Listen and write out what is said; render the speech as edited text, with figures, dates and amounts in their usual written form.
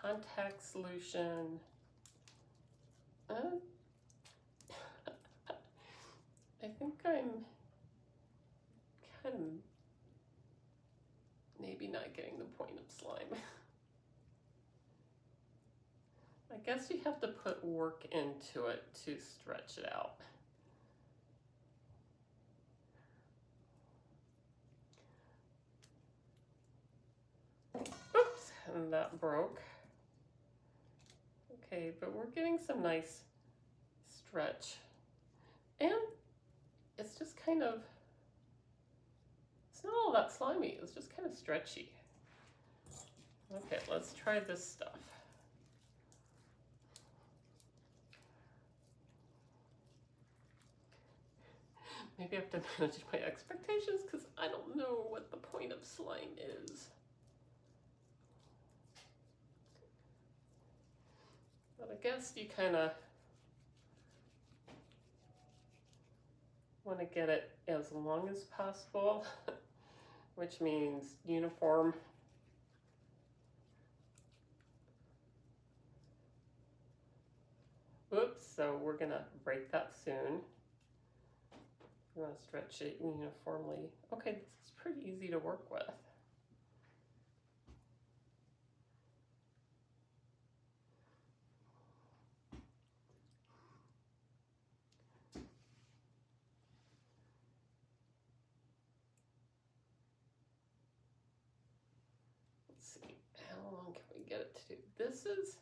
contact solution. I think I'm kind of maybe not getting the point of slime. I guess you have to put work into it to stretch it out. Oops, and that broke. Okay, but we're getting some nice stretch. And it's just kind of, it's not all that slimy, it's just kind of stretchy. Okay, let's try this stuff. Maybe I have to manage my expectations because I don't know what the point of slime is. But I guess you kind of want to get it as long as possible, which means uniform. Oops, so we're gonna break that soon. You want to stretch it uniformly. Okay, this is pretty easy to work with. Let's see, how long can we get it to do? This is